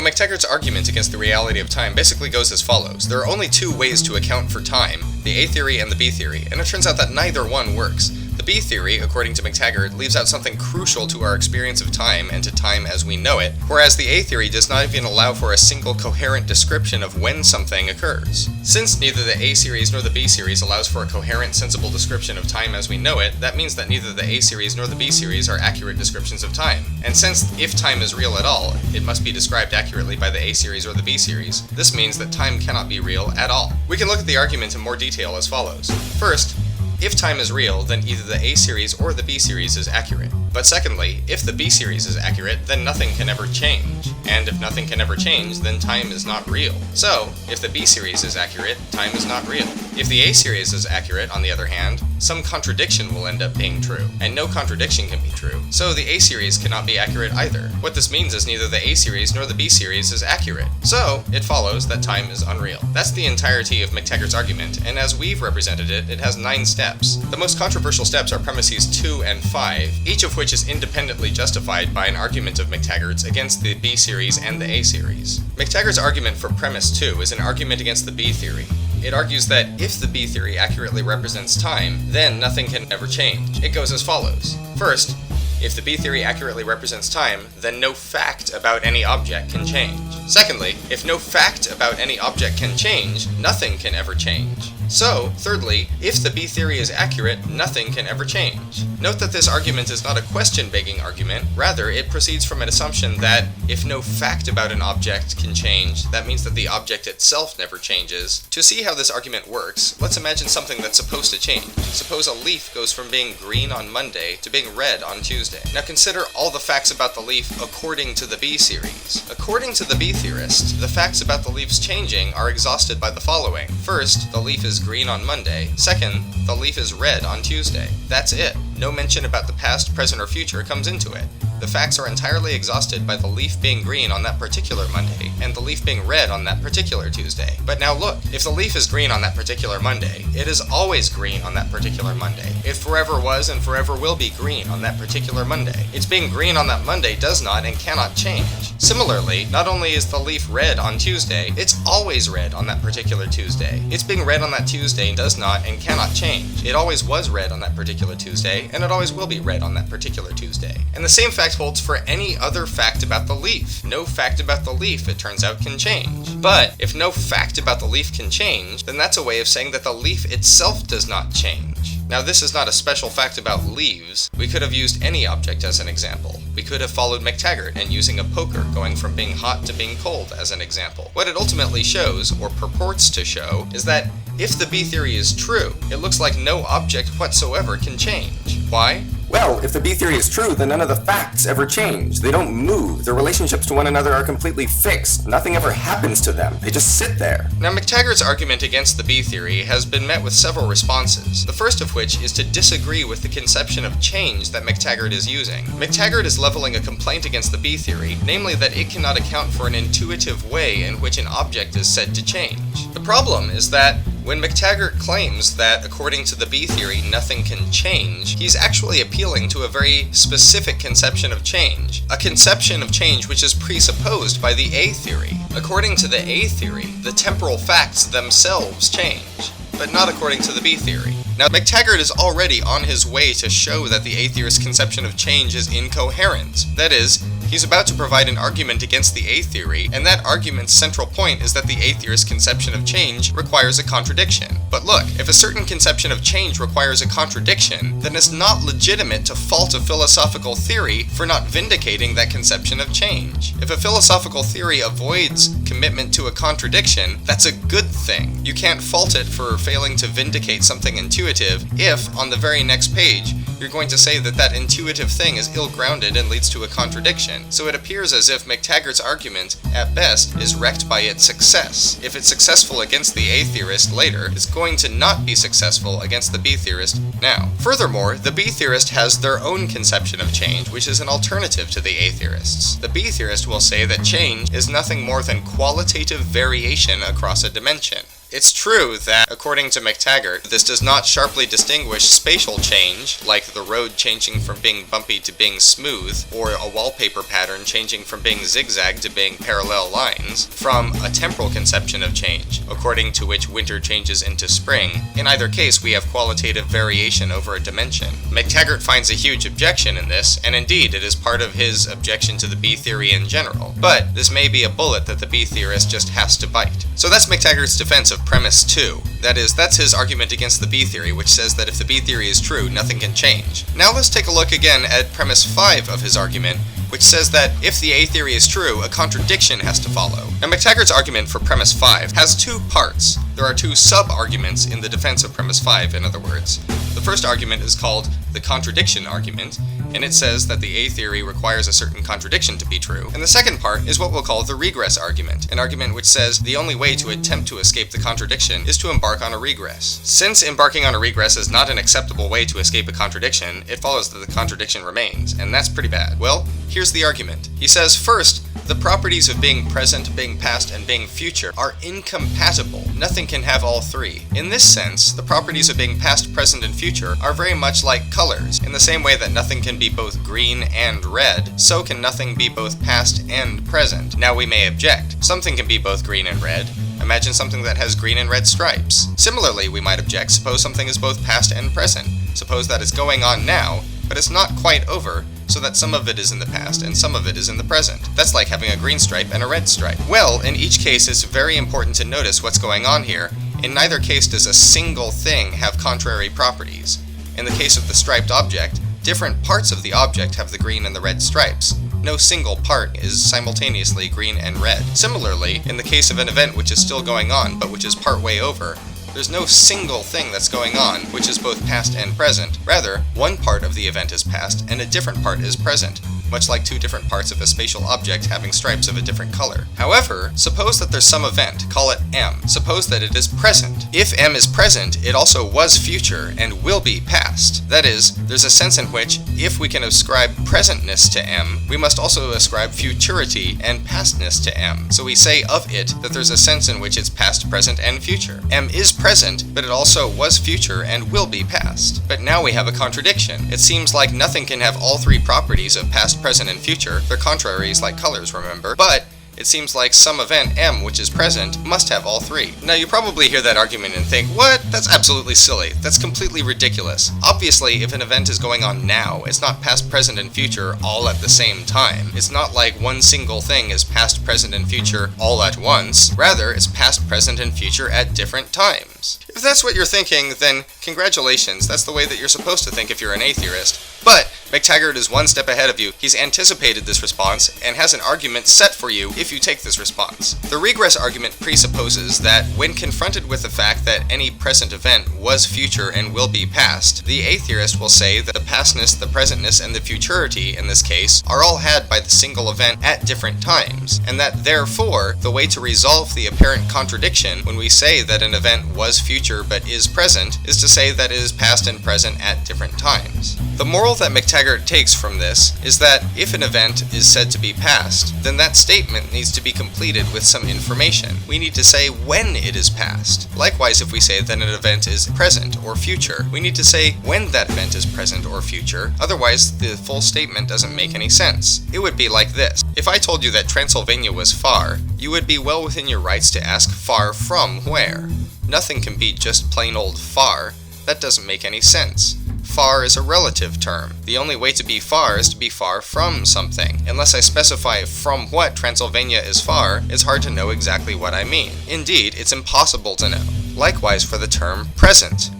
McTaggart's argument against the reality of time basically goes as follows. There are only two ways to account for time, the A theory and the B theory, and it turns out that neither one works. The B theory, according to McTaggart, leaves out something crucial to our experience of time and to time as we know it, whereas the A theory does not even allow for a single coherent description of when something occurs. Since neither the A series nor the B series allows for a coherent, sensible description of time as we know it, that means that neither the A series nor the B series are accurate descriptions of time. And since if time is real at all, it must be described accurately by the A series or the B series, this means that time cannot be real at all. We can look at the argument in more detail as follows. First, if time is real, then either the A series or the B series is accurate. But secondly, if the B series is accurate, then nothing can ever change. And if nothing can ever change, then time is not real. So, if the B series is accurate, time is not real. If the A series is accurate, on the other hand, some contradiction will end up being true, and no contradiction can be true. So the A series cannot be accurate either. What this means is neither the A series nor the B series is accurate. So, it follows that time is unreal. That's the entirety of McTaggart's argument, and as we've represented it, it has 9 steps. The most controversial steps are premises 2 and 5, each of which is independently justified by an argument of McTaggart's against the B series and the A series. McTaggart's argument for premise 2 is an argument against the B theory. It argues that if the B theory accurately represents time, then nothing can ever change. It goes as follows. First, if the B theory accurately represents time, then no fact about any object can change. Secondly, if no fact about any object can change, nothing can ever change. So, thirdly, if the B theory is accurate, nothing can ever change. Note that this argument is not a question-begging argument, rather it proceeds from an assumption that if no fact about an object can change, that means that the object itself never changes. To see how this argument works, let's imagine something that's supposed to change. Suppose a leaf goes from being green on Monday to being red on Tuesday. Now consider all the facts about the leaf according to the B series. According to the B theorist, the facts about the leaf's changing are exhausted by the following. First, the leaf is green on Monday. Second, the leaf is red on Tuesday. That's it. No mention about the past, present, or future comes into it. The facts are entirely exhausted by the leaf being green on that particular Monday, and the leaf being red on that particular Tuesday. But now look, if the leaf is green on that particular Monday, it is always green on that particular Monday. It forever was and forever will be green on that particular Monday. Its being green on that Monday does not and cannot change. Similarly, not only is the leaf red on Tuesday, it's always red on that particular Tuesday. Its being red on that Tuesday does not and cannot change. It always was red on that particular Tuesday, and it always will be red on that particular Tuesday. And the same fact holds for any other fact about the leaf. No fact about the leaf, it turns out, can change. But if no fact about the leaf can change, then that's a way of saying that the leaf itself does not change. Now this is not a special fact about leaves. We could have used any object as an example. We could have followed McTaggart and using a poker going from being hot to being cold as an example. What it ultimately shows, or purports to show, is that if the B theory is true, it looks like no object whatsoever can change. Why? Well, if the B theory is true, then none of the facts ever change. They don't move. Their relationships to one another are completely fixed. Nothing ever happens to them. They just sit there. Now, McTaggart's argument against the B theory has been met with several responses, the first of which is to disagree with the conception of change that McTaggart is using. McTaggart is leveling a complaint against the B theory, namely that it cannot account for an intuitive way in which an object is said to change. The problem is that when McTaggart claims that, according to the B theory, nothing can change, he's actually appealing to a very specific conception of change, a conception of change which is presupposed by the A theory. According to the A theory, the temporal facts themselves change, but not according to the B theory. Now, McTaggart is already on his way to show that the A theorist's conception of change is incoherent. That is, he's about to provide an argument against the A theory, and that argument's central point is that the A theorist's conception of change requires a contradiction. But look, if a certain conception of change requires a contradiction, then it's not legitimate to fault a philosophical theory for not vindicating that conception of change. If a philosophical theory avoids commitment to a contradiction, that's a good thing. You can't fault it for failing to vindicate something intuitive if, on the very next page, you're going to say that that intuitive thing is ill-grounded and leads to a contradiction. So it appears as if McTaggart's argument, at best, is wrecked by its success. If it's successful against the A theorist later, it's going to not be successful against the B theorist now. Furthermore, the B theorist has their own conception of change, which is an alternative to the A theorists. The B theorist will say that change is nothing more than qualitative variation across a dimension. It's true that, according to McTaggart, this does not sharply distinguish spatial change, like the road changing from being bumpy to being smooth, or a wallpaper pattern changing from being zigzag to being parallel lines, from a temporal conception of change, according to which winter changes into spring. In either case, we have qualitative variation over a dimension. McTaggart finds a huge objection in this, and indeed it is part of his objection to the B-theory in general. But this may be a bullet that the B-theorist just has to bite. So that's McTaggart's defense of premise 2. That is, that's his argument against the B-theory, which says that if the B-theory is true, nothing can change. Now let's take a look again at premise 5 of his argument, which says that if the A-theory is true, a contradiction has to follow. Now McTaggart's argument for premise 5 has two parts. There are two sub-arguments in the defense of premise 5, in other words. The first argument is called the Contradiction Argument, and it says that the A-theory requires a certain contradiction to be true. And the second part is what we'll call the Regress Argument, an argument which says the only way to attempt to escape the contradiction is to embark on a regress. Since embarking on a regress is not an acceptable way to escape a contradiction, it follows that the contradiction remains, and that's pretty bad. Well, here's the argument. He says, first, the properties of being present, being past, and being future are incompatible. Nothing can have all three. In this sense, the properties of being past, present, and future are very much like colors. In the same way that nothing can be both green and red, so can nothing be both past and present. Now we may object. Something can be both green and red. Imagine something that has green and red stripes. Similarly, we might object. Suppose something is both past and present. Suppose that it's going on now, but it's not quite over, so that some of it is in the past and some of it is in the present. That's like having a green stripe and a red stripe. Well, in each case, it's very important to notice what's going on here. In neither case does a single thing have contrary properties. In the case of the striped object, different parts of the object have the green and the red stripes. No single part is simultaneously green and red. Similarly, in the case of an event which is still going on, but which is partway over, there's no single thing that's going on which is both past and present. Rather, one part of the event is past and a different part is present, much like two different parts of a spatial object having stripes of a different color. However, suppose that there's some event, call it M. Suppose that it is present. If M is present, it also was future and will be past. That is, there's a sense in which, if we can ascribe presentness to M, we must also ascribe futurity and pastness to M. So we say of it that there's a sense in which it's past, present, and future. M is present, but it also was future and will be past. But now we have a contradiction. It seems like nothing can have all three properties of past, present, and future. They're contraries like colors, remember? But it seems like some event, M, which is present, must have all three. Now you probably hear that argument and think, what? That's absolutely silly. That's completely ridiculous. Obviously, if an event is going on now, it's not past, present, and future all at the same time. It's not like one single thing is past, present, and future all at once. Rather, it's past, present, and future at different times. If that's what you're thinking, then congratulations. That's the way that you're supposed to think if you're an atheist. But McTaggart is one step ahead of you. He's anticipated this response and has an argument set for you if you take this response. The regress argument presupposes that when confronted with the fact that any present event was future and will be past, the atheist will say that the pastness, the presentness, and the futurity, in this case, are all had by the single event at different times, and that therefore, the way to resolve the apparent contradiction when we say that an event was future but is present is to say that it is past and present at different times. The moral that McTaggart takes from this is that if an event is said to be past, then that statement needs to be completed with some information. We need to say when it is past. Likewise, if we say that an event is present or future, we need to say when that event is present or future. Otherwise, the full statement doesn't make any sense. It would be like this. If I told you that Transylvania was far, you would be well within your rights to ask far from where. Nothing can be just plain old far. That doesn't make any sense. Far is a relative term. The only way to be far is to be far from something. Unless I specify from what Transylvania is far, it's hard to know exactly what I mean. Indeed, it's impossible to know. Likewise for the term present.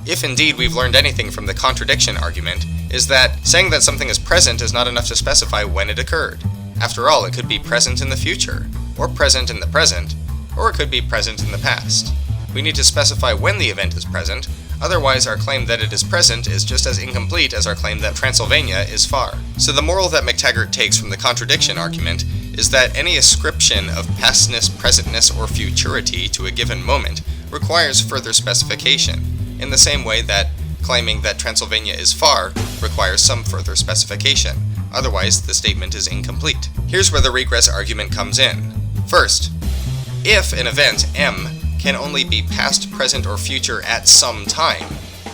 If indeed we've learned anything from the contradiction argument, is that saying that something is present is not enough to specify when it occurred. After all, it could be present in the future, or present in the present, or it could be present in the past. We need to specify when the event is present. Otherwise, our claim that it is present is just as incomplete as our claim that Transylvania is far. So the moral that McTaggart takes from the contradiction argument is that any ascription of pastness, presentness, or futurity to a given moment requires further specification, in the same way that claiming that Transylvania is far requires some further specification. Otherwise, the statement is incomplete. Here's where the regress argument comes in. First, if an event, M, can only be past, present, or future at some time,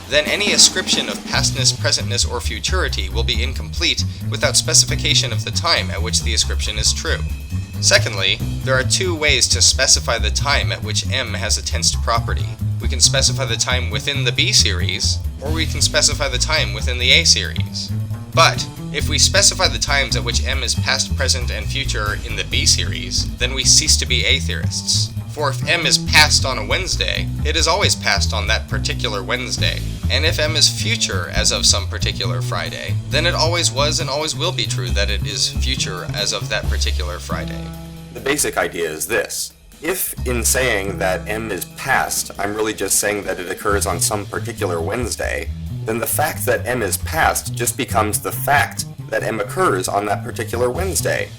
then any ascription of pastness, presentness, or futurity will be incomplete without specification of the time at which the ascription is true. Secondly, there are two ways to specify the time at which M has a tensed property. We can specify the time within the B series, or we can specify the time within the A series. But, if we specify the times at which M is past, present, and future in the B series, then we cease to be A-theorists. For if M is past on a Wednesday, it is always past on that particular Wednesday. And if M is future as of some particular Friday, then it always was and always will be true that it is future as of that particular Friday. The basic idea is this. If, in saying that M is past, I'm really just saying that it occurs on some particular Wednesday, then the fact that M is past just becomes the fact that M occurs on that particular Wednesday.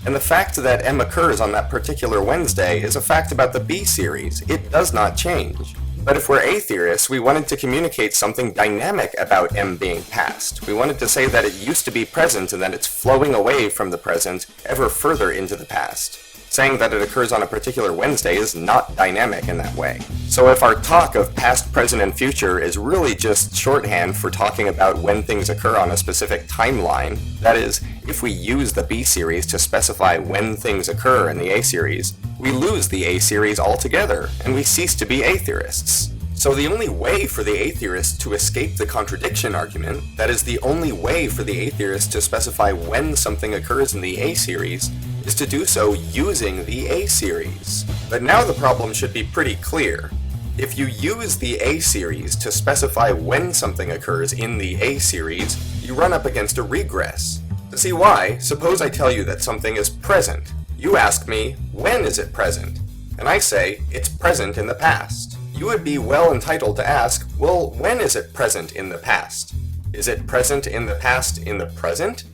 And the fact that M occurs on that particular Wednesday is a fact about the B series. It does not change. But if we're A-theorists, we wanted to communicate something dynamic about M being past. We wanted to say that it used to be present and that it's flowing away from the present ever further into the past. Saying that it occurs on a particular Wednesday is not dynamic in that way. So if our talk of past, present, and future is really just shorthand for talking about when things occur on a specific timeline, that is, if we use the B series to specify when things occur in the A series, we lose the A series altogether, and we cease to be A-theorists. So the only way for the A-theorist to escape the contradiction argument, that is, the only way for the A-theorist to specify when something occurs in the A series, is to do so using the A series. But now the problem should be pretty clear. If you use the A series to specify when something occurs in the A series, you run up against a regress. To see why, suppose I tell you that something is present. You ask me, when is it present? And I say, it's present in the past. You would be well entitled to ask, well, when is it present in the past? Is it present in the past in the present?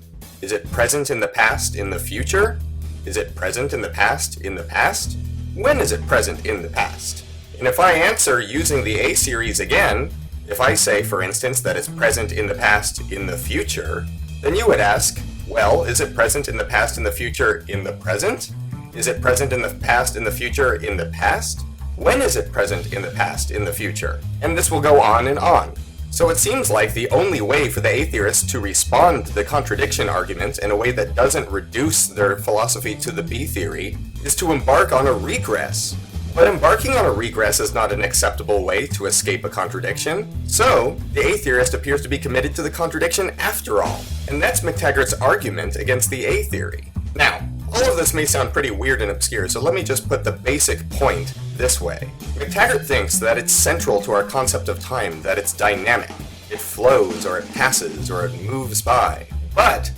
Is it present in the past in the future? Is it present in the past in the past? When is it present in the past? And if I answer using the A series again, if I say, for instance, that it's present in the past in the future, then you would ask, well, is it present in the past in the future in the present? Is it present in the past in the future in the past? When is it present in the past in the future? And this will go on and on. So it seems like the only way for the A-theorists to respond to the contradiction argument in a way that doesn't reduce their philosophy to the B theory is to embark on a regress. But embarking on a regress is not an acceptable way to escape a contradiction. So, the A-theorist appears to be committed to the contradiction after all. And that's McTaggart's argument against the A theory. Now, all of this may sound pretty weird and obscure, so let me just put the basic point this way. McTaggart thinks that it's central to our concept of time that it's dynamic. It flows, or it passes, or it moves by. But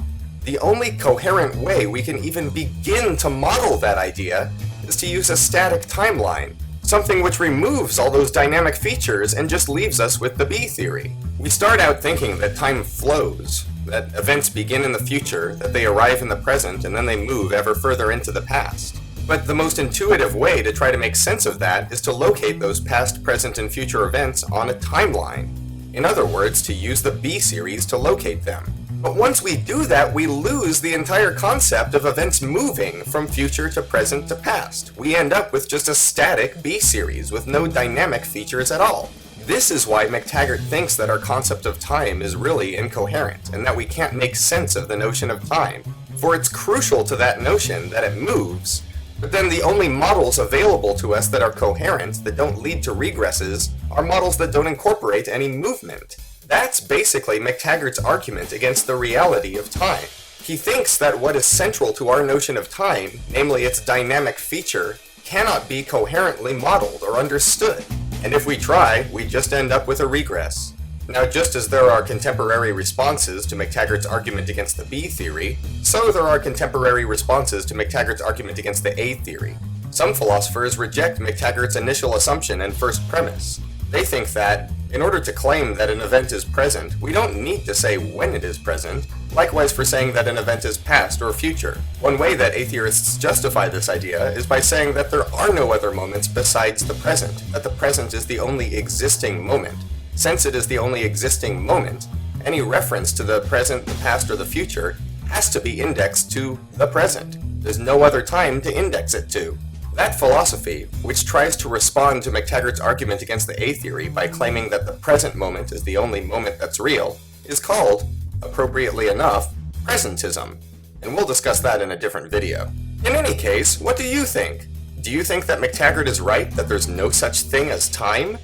the only coherent way we can even begin to model that idea is to use a static timeline, something which removes all those dynamic features and just leaves us with the B theory. We start out thinking that time flows, that events begin in the future, that they arrive in the present, and then they move ever further into the past. But the most intuitive way to try to make sense of that is to locate those past, present, and future events on a timeline. In other words, to use the B series to locate them. But once we do that, we lose the entire concept of events moving from future to present to past. We end up with just a static B series with no dynamic features at all. This is why McTaggart thinks that our concept of time is really incoherent, and that we can't make sense of the notion of time. For it's crucial to that notion that it moves, but then the only models available to us that are coherent, that don't lead to regresses, are models that don't incorporate any movement. That's basically McTaggart's argument against the reality of time. He thinks that what is central to our notion of time, namely its dynamic feature, cannot be coherently modeled or understood. And if we try, we just end up with a regress. Now, just as there are contemporary responses to McTaggart's argument against the B theory, so there are contemporary responses to McTaggart's argument against the A theory. Some philosophers reject McTaggart's initial assumption and first premise. They think that, in order to claim that an event is present, we don't need to say when it is present, likewise for saying that an event is past or future. One way that atheists justify this idea is by saying that there are no other moments besides the present, that the present is the only existing moment. Since it is the only existing moment, any reference to the present, the past, or the future has to be indexed to the present. There's no other time to index it to. That philosophy, which tries to respond to McTaggart's argument against the A-theory by claiming that the present moment is the only moment that's real, is called, appropriately enough, presentism, and we'll discuss that in a different video. In any case, what do you think? Do you think that McTaggart is right, that there's no such thing as time?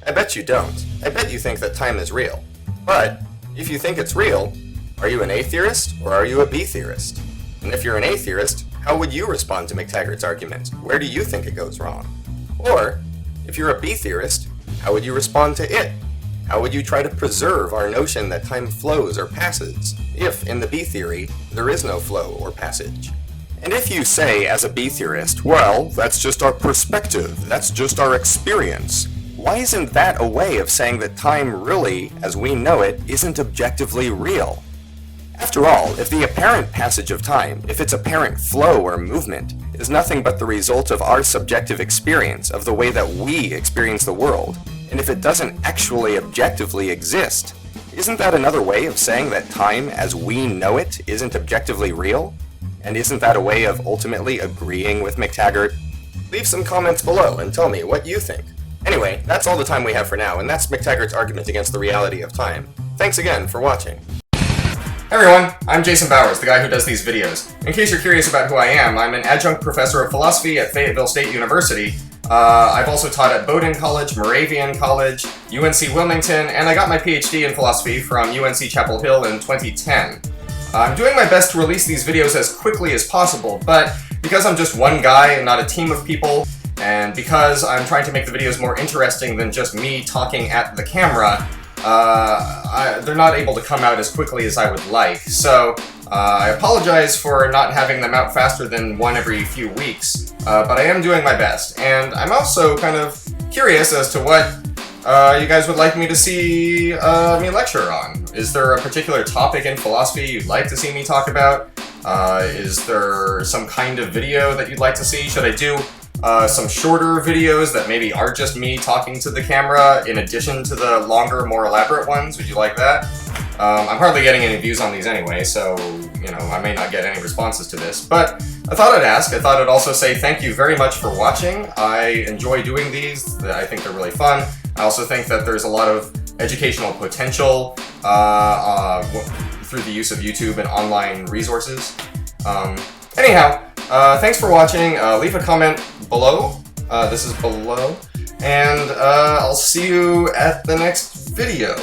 I bet you don't. I bet you think that time is real. But, if you think it's real, are you an A-theorist or are you a B-theorist? And if you're an A-theorist, how would you respond to McTaggart's argument? Where do you think it goes wrong? Or, if you're a B-theorist, how would you respond to it? How would you try to preserve our notion that time flows or passes, if, in the B-theory, there is no flow or passage? And if you say, as a B-theorist, well, that's just our perspective, that's just our experience, why isn't that a way of saying that time really, as we know it, isn't objectively real? After all, if the apparent passage of time, if its apparent flow or movement, is nothing but the result of our subjective experience of the way that we experience the world, and if it doesn't actually objectively exist, isn't that another way of saying that time as we know it isn't objectively real? And isn't that a way of ultimately agreeing with McTaggart? Leave some comments below and tell me what you think. Anyway, that's all the time we have for now, and that's McTaggart's argument against the reality of time. Thanks again for watching. Hey everyone, I'm Jason Bowers, the guy who does these videos. In case you're curious about who I am, I'm an adjunct professor of philosophy at Fayetteville State University. I've also taught at Bowdoin College, Moravian College, UNC Wilmington, and I got my PhD in philosophy from UNC Chapel Hill in 2010. I'm doing my best to release these videos as quickly as possible, but because I'm just one guy and not a team of people, and because I'm trying to make the videos more interesting than just me talking at the camera, they're not able to come out as quickly as I would like. So I apologize for not having them out faster than one every few weeks, but I am doing my best. And I'm also kind of curious as to what you guys would like me to see me lecture on. Is there a particular topic in philosophy you'd like to see me talk about? Is there some kind of video that you'd like to see? Should I do some shorter videos that maybe are just me talking to the camera in addition to the longer, more elaborate ones? Would you like that? I'm hardly getting any views on these anyway, so, you know, I may not get any responses to this. But I thought I'd ask. I thought I'd also say thank you very much for watching. I enjoy doing these. I think they're really fun. I also think that there's a lot of educational potential through the use of YouTube and online resources. Anyhow, thanks for watching. Leave a comment below. This is below. And I'll see you at the next video.